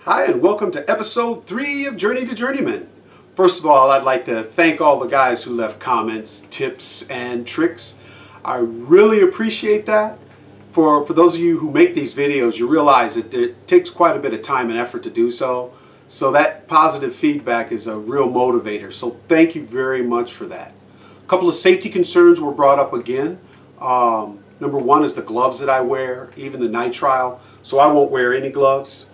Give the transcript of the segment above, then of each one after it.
Hi, and welcome to episode 3 of Journey to Journeyman. First of all, I'd like to thank all the guys who left comments, tips, and tricks. I really appreciate that. For those of you who make these videos, you realize that it takes quite a bit of time and effort to do so. So that positive feedback is a real motivator. So thank you very much for that. A couple of safety concerns were brought up again. Number one is the gloves that I wear, even the nitrile. So I won't wear any gloves.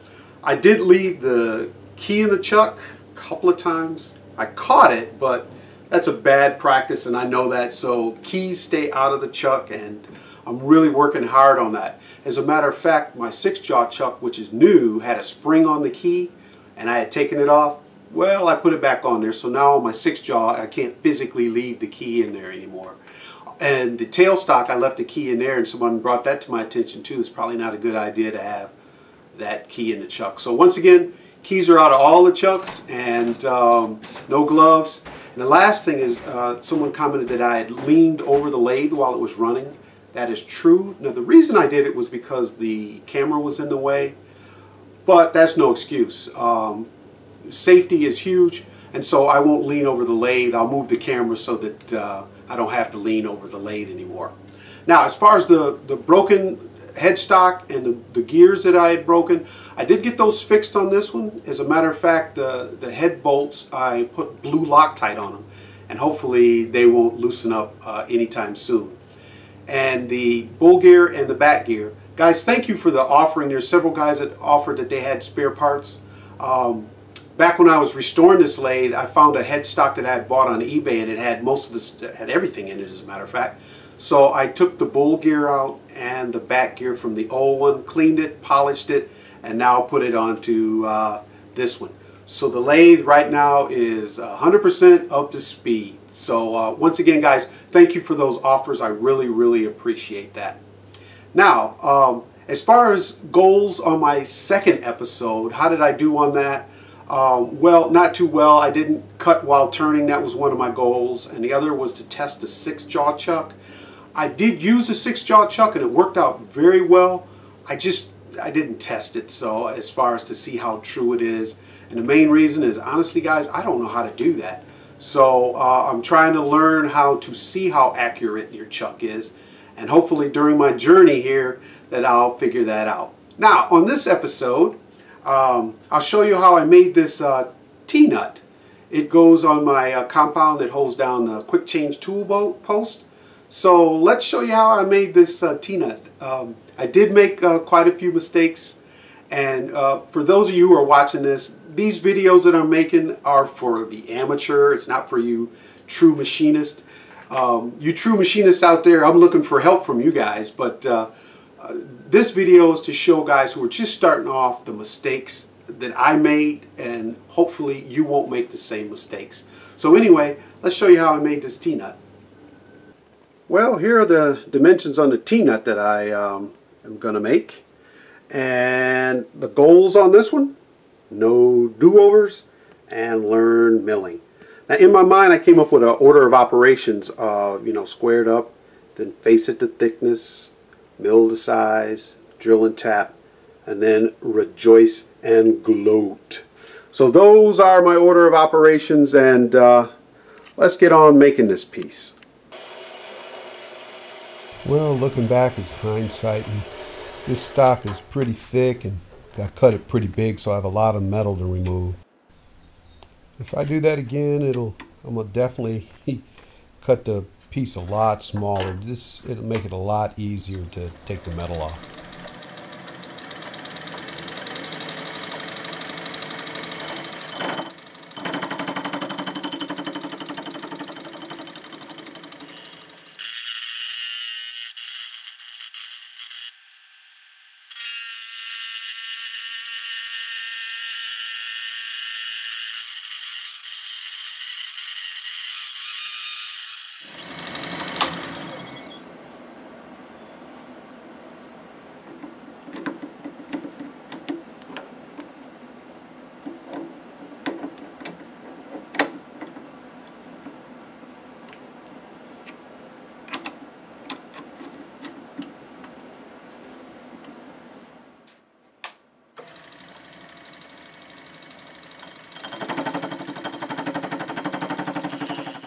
I did leave the key in the chuck a couple of times. I caught it, but that's a bad practice and I know that, so keys stay out of the chuck and I'm really working hard on that. As a matter of fact, my 6-jaw chuck, which is new, had a spring on the key and I had taken it off. Well, I put it back on there, so now on my 6-jaw I can't physically leave the key in there anymore. And the tailstock, I left the key in there and someone brought that to my attention too. It's probably not a good idea to have that key in the chuck. So once again, keys are out of all the chucks and no gloves. And the last thing is someone commented that I had leaned over the lathe while it was running. That is true. Now the reason I did it was because the camera was in the way, but that's no excuse. Safety is huge, and so I won't lean over the lathe. I'll move the camera so that I don't have to lean over the lathe anymore. Now as far as the broken headstock and the gears that I had broken, I did get those fixed on this one. As a matter of fact, the head bolts, I put blue Loctite on them and hopefully they won't loosen up anytime soon. And the bull gear and the back gear, guys, thank you for the offering. There's several guys that offered that they had spare parts. Back when I was restoring this lathe, I found a headstock that I had bought on eBay and it had most of this, had everything in it as a matter of fact. So I took the bull gear out and the back gear from the old one, cleaned it, polished it, and now put it onto this one. So the lathe right now is 100% up to speed. So once again, guys, thank you for those offers. I really appreciate that. Now, as far as goals on my second episode, how did I do on that? Well, not too well. I didn't cut while turning. That was one of my goals. And the other was to test the 6-jaw chuck. I did use a 6-jaw chuck and it worked out very well. I didn't test it, so as far as to see how true it is. And the main reason is, honestly guys, I don't know how to do that. So I'm trying to learn how to see how accurate your chuck is. And hopefully during my journey here that I'll figure that out. Now on this episode, I'll show you how I made this T-nut. It goes on my compound that holds down the quick change tool post. So let's show you how I made this T-nut. I did make quite a few mistakes, and for those of you who are watching this, these videos that I'm making are for the amateur. It's not for you true machinists. You true machinists out there, I'm looking for help from you guys, but this video is to show guys who are just starting off the mistakes that I made, and hopefully you won't make the same mistakes. So anyway, let's show you how I made this T-nut. Well, here are the dimensions on the T-nut that I am going to make. And the goals on this one: no do-overs and learn milling. Now in my mind I came up with an order of operations, you know, squared up, then face it to thickness, mill to size, drill and tap, and then rejoice and gloat. So those are my order of operations, and let's get on making this piece. Well, looking back is hindsight, and this stock is pretty thick and I cut it pretty big, so I have a lot of metal to remove. If I do that again, I'm gonna definitely cut the piece a lot smaller. It'll make it a lot easier to take the metal off.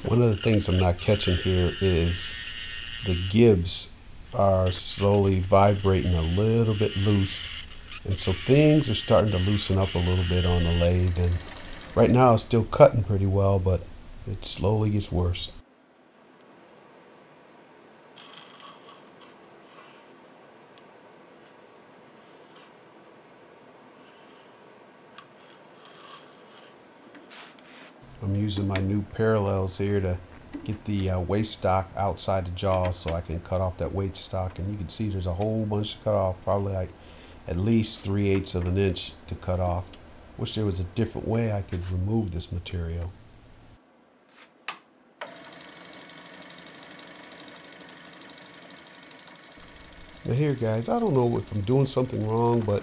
One of the things I'm not catching here is the gibs are slowly vibrating a little bit loose, and so things are starting to loosen up a little bit on the lathe. And right now it's still cutting pretty well, but it slowly gets worse. I'm using my new parallels here to get the waste stock outside the jaws so I can cut off that waste stock. And you can see there's a whole bunch to cut off, probably like at least 3/8 of an inch to cut off. Wish there was a different way I could remove this material. Now here guys, I don't know if I'm doing something wrong, but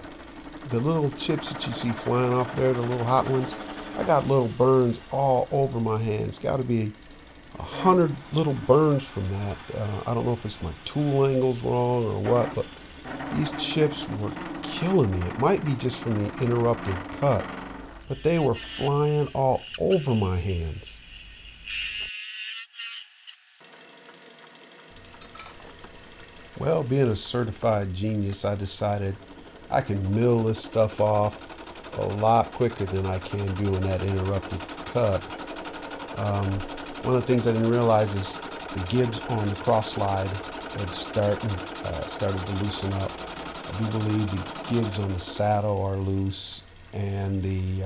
the little chips that you see flying off there, the little hot ones, I got little burns all over my hands. Got to be 100 little burns from that. I don't know if it's my tool angle's wrong or what, but these chips were killing me. It might be just from the interrupted cut, but they were flying all over my hands. Well, being a certified genius, I decided I can mill this stuff off a lot quicker than I can doing that interrupted cut. One of the things I didn't realize is the gibs on the cross slide had started to loosen up. I do believe the gibs on the saddle are loose, and the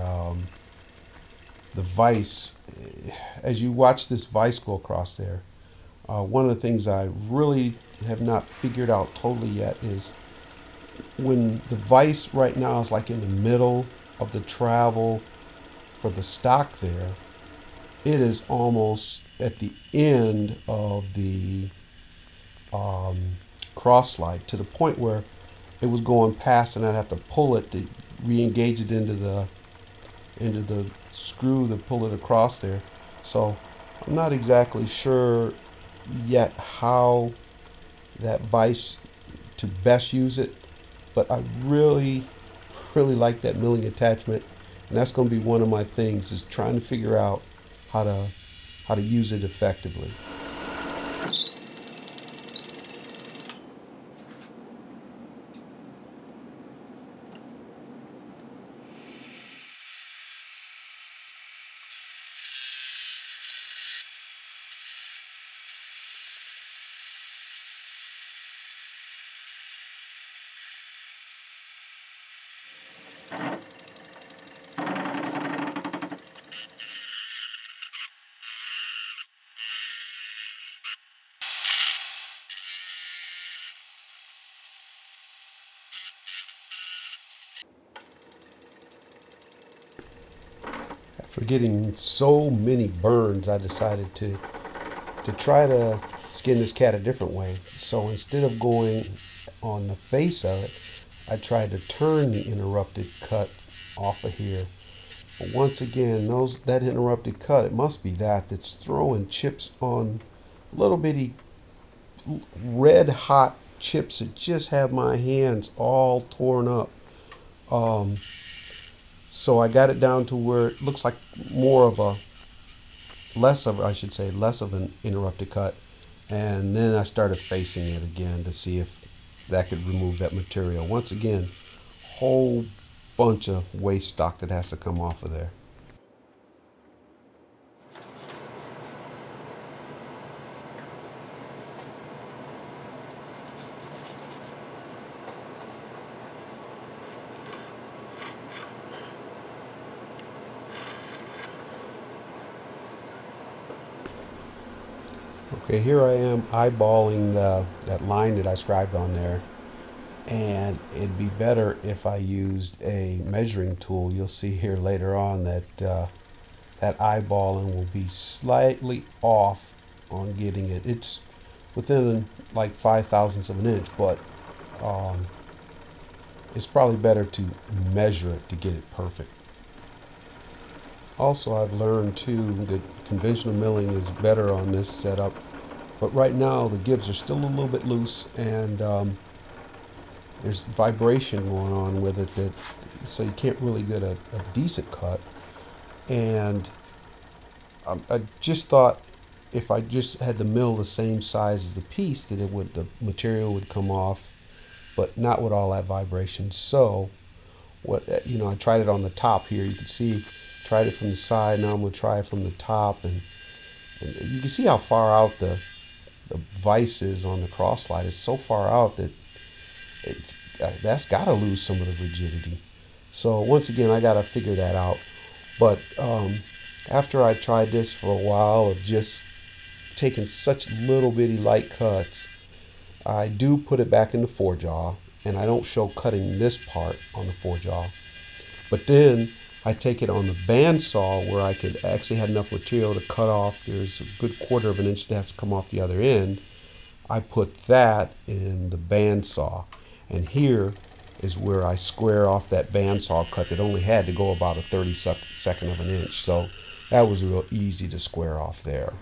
vise, as you watch this vise go across there, one of the things I really have not figured out totally yet is when the vise right now is like in the middle of the travel for the stock there, it is almost at the end of the cross slide, to the point where it was going past and I'd have to pull it to re-engage it into the screw to pull it across there. So I'm not exactly sure yet how that vise to best use it, but I really like that milling attachment, and that's going to be one of my things, is trying to figure out how to use it effectively. For getting so many burns, I decided to try to skin this cat a different way. So instead of going on the face of it, I tried to turn the interrupted cut off of here. But once again, that interrupted cut, it must be that's throwing chips on, little bitty red hot chips that just have my hands all torn up. So I got it down to where it looks like less of an interrupted cut. And then I started facing it again to see if that could remove that material. Once again, whole bunch of waste stock that has to come off of there. Okay, here I am eyeballing that line that I scribed on there, and it'd be better if I used a measuring tool. You'll see here later on that that eyeballing will be slightly off on getting it. It's within like 5/1000ths of an inch, but it's probably better to measure it to get it perfect. Also, I've learned too that conventional milling is better on this setup, but right now the gibs are still a little bit loose, and there's vibration going on with it, so you can't really get a decent cut. And I just thought if I just had the mill the same size as the piece, then the material would come off, but not with all that vibration. So I tried it on the top here. You can see, tried it from the side. Now I'm going to try it from the top, and you can see how far out the vise is on the cross slide. It's so far out that that's got to lose some of the rigidity. So once again, I got to figure that out. But after I tried this for a while of just taking such little bitty light cuts, I do put it back in the 4-jaw, and I don't show cutting this part on the 4-jaw. But then I take it on the bandsaw, where I could actually have enough material to cut off. There's a good 1/4 of an inch that has to come off the other end. I put that in the bandsaw, and here is where I square off that bandsaw cut that only had to go about a 32nd of an inch. So that was real easy to square off there.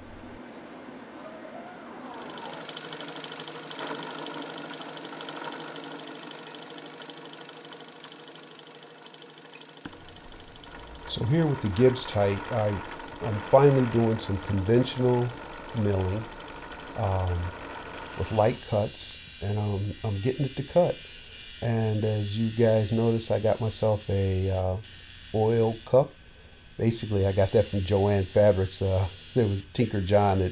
So here with the Gibbs tight, I'm finally doing some conventional milling with light cuts, and I'm getting it to cut. And as you guys notice, I got myself a oil cup. Basically, I got that from Joann Fabrics. There was Tinker John that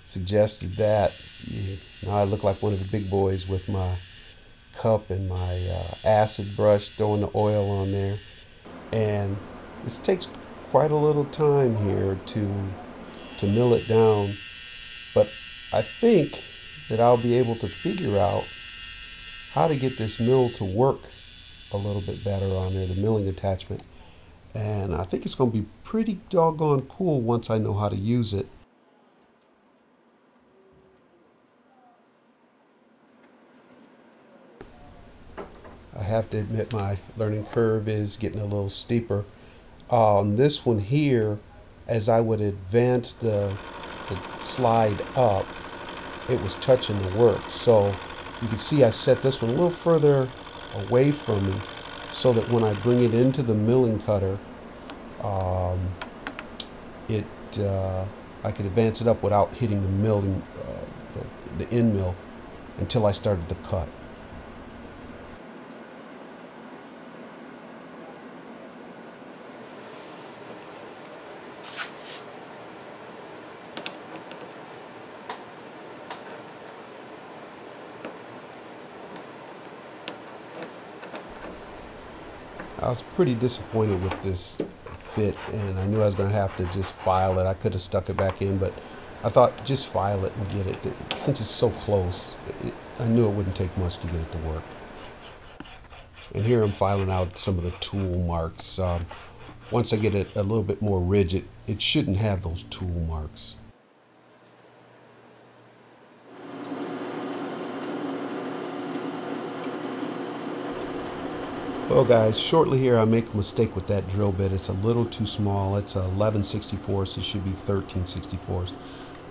suggested that. Now I look like one of the big boys with my cup and my acid brush, throwing the oil on there. And this takes quite a little time here to mill it down, but I think that I'll be able to figure out how to get this mill to work a little bit better on there, the milling attachment. And I think it's going to be pretty doggone cool once I know how to use it. I have to admit my learning curve is getting a little steeper. On this one here, as I would advance the slide up, it was touching the work. So you can see I set this one a little further away from me, so that when I bring it into the milling cutter, I could advance it up without hitting the milling, the end mill, until I started to cut. I was pretty disappointed with this fit, and I knew I was going to have to just file it. I could have stuck it back in, but I thought just file it and get it. Since it's so close, I knew it wouldn't take much to get it to work. And here I'm filing out some of the tool marks. Once I get it a little bit more rigid, it shouldn't have those tool marks. Well guys, shortly here I make a mistake with that drill bit. It's a little too small. It's a 11/64, it should be 13/64.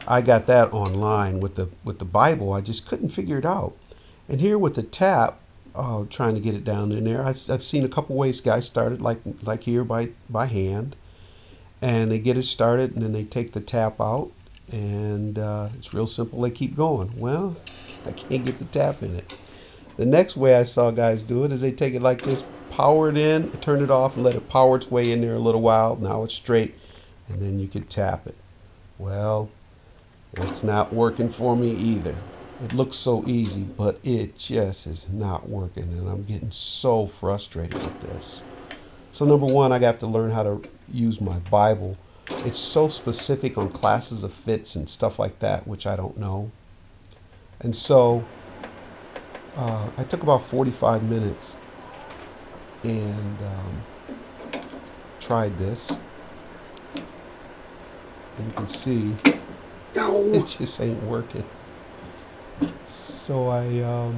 I got that online with the Bible. I just couldn't figure it out. And here with the tap, trying to get it down in there, I've seen a couple ways guys started like here by hand, and they get it started and then they take the tap out, and it's real simple. They keep going. Well, I can't get the tap in it. The next way I saw guys do it is they take it like this, power it in, turn it off, and let it power its way in there a little while. Now it's straight, and then you can tap it. Well, it's not working for me either. It looks so easy, but it just is not working, and I'm getting so frustrated with this. So number one, I got to learn how to use my Bible. It's so specific on classes of fits and stuff like that, which I don't know. And so I took about 45 minutes and tried this. And you can see it just ain't working. So I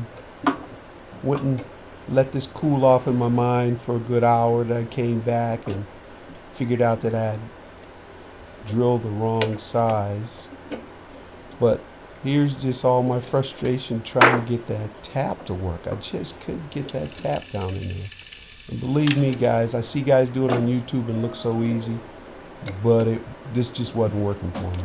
went and let this cool off in my mind for a good hour. Then I came back and figured out that I had drilled the wrong size. But here's just all my frustration trying to get that tap to work. I just couldn't get that tap down in there. And believe me guys, I see guys do it on YouTube and it looks so easy, but this just wasn't working for me.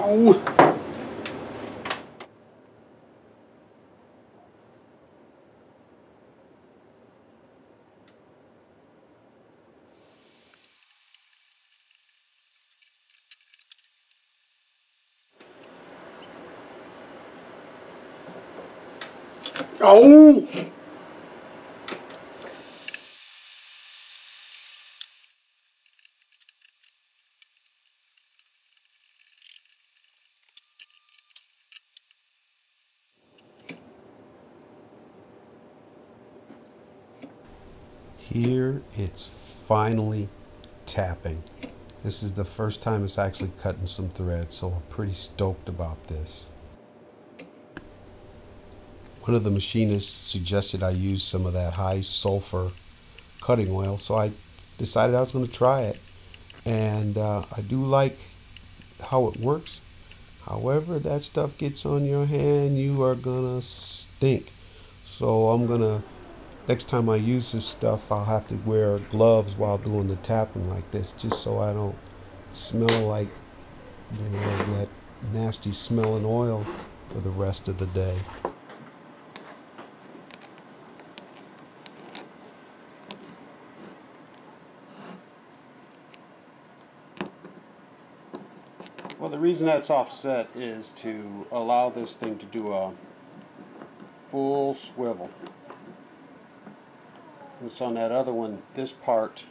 Oh. Oh. Here it's finally tapping. This is the first time it's actually cutting some thread, so I'm pretty stoked about this. One of the machinists suggested I use some of that high sulfur cutting oil, so I decided I was going to try it. And I do like how it works. However, that stuff gets on your hand, you are gonna stink. So I'm gonna, next time I use this stuff, I'll have to wear gloves while doing the tapping like this, just so I don't smell like, you know, that nasty smelling oil for the rest of the day. Well, the reason that's offset is to allow this thing to do a full swivel. It's on that other one, this part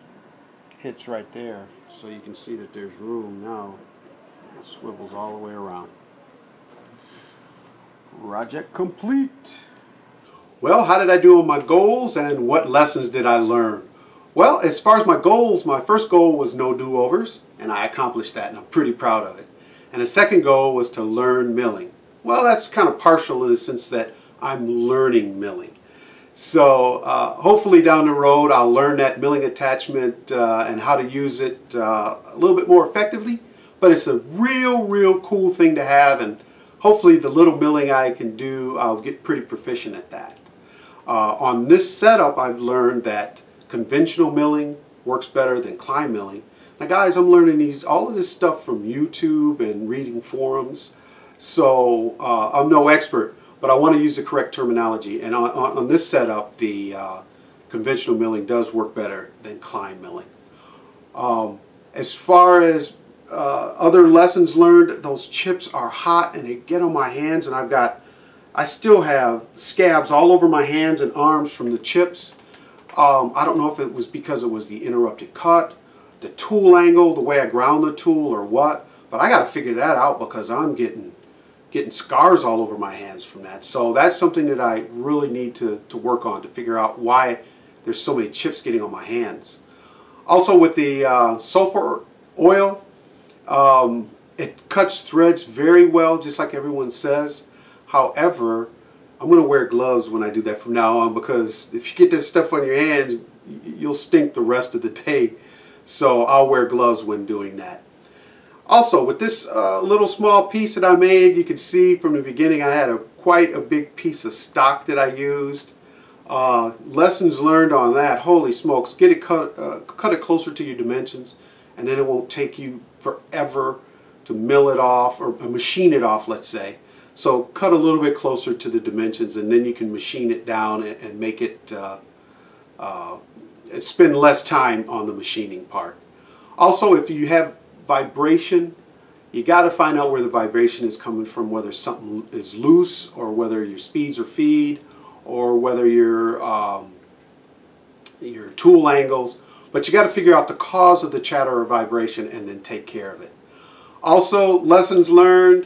hits right there, so you can see that there's room now. It swivels all the way around. Project complete. Well, how did I do on my goals and what lessons did I learn? Well, as far as my goals, my first goal was no do-overs, and I accomplished that, and I'm pretty proud of it. And the second goal was to learn milling. Well, that's kind of partial in the sense that I'm learning milling. So hopefully down the road I'll learn that milling attachment and how to use it a little bit more effectively. But it's a real cool thing to have, and hopefully the little milling I can do, I'll get pretty proficient at that. On this setup, I've learned that conventional milling works better than climb milling. Now guys, I'm learning all of this stuff from YouTube and reading forums. So I'm no expert, but I want to use the correct terminology. And on this setup, the conventional milling does work better than climb milling. As far as other lessons learned, those chips are hot and they get on my hands, and I still have scabs all over my hands and arms from the chips. I don't know if it was because it was the interrupted cut, the tool angle, the way I ground the tool, or what, but I got to figure that out because I'm getting scars all over my hands from that. So that's something that I really need to work on, to figure out why there's so many chips getting on my hands. Also with the sulfur oil, it cuts threads very well, just like everyone says. However, I'm going to wear gloves when I do that from now on, because if you get this stuff on your hands, you'll stink the rest of the day. So I'll wear gloves when doing that. Also, with this little small piece that I made, you can see from the beginning I had quite a big piece of stock that I used. Lessons learned on that, holy smokes, get it cut it closer to your dimensions, and then it won't take you forever to mill it off, or machine it off, let's say. So cut a little bit closer to the dimensions, and then you can machine it down and make it spend less time on the machining part. Also, if you have vibration, you got to find out where the vibration is coming from, whether something is loose, or whether your speeds are feed, or whether your tool angles. But you got to figure out the cause of the chatter or vibration and then take care of it. Also, lessons learned,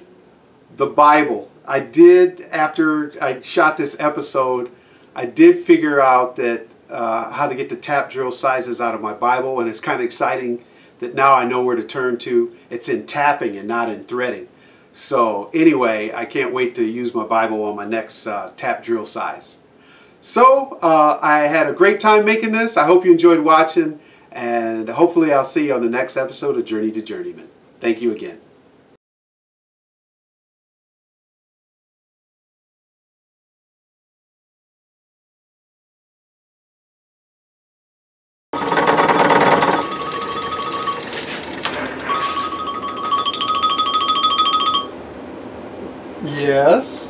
the Bible. I did, after I shot this episode, I did figure out that how to get the tap drill sizes out of my Bible, and it's kind of exciting that now I know where to turn to. It's in tapping and not in threading. So anyway, I can't wait to use my Bible on my next tap drill size. So I had a great time making this. I hope you enjoyed watching, and hopefully I'll see you on the next episode of Journey to Journeyman. Thank you again. Yes.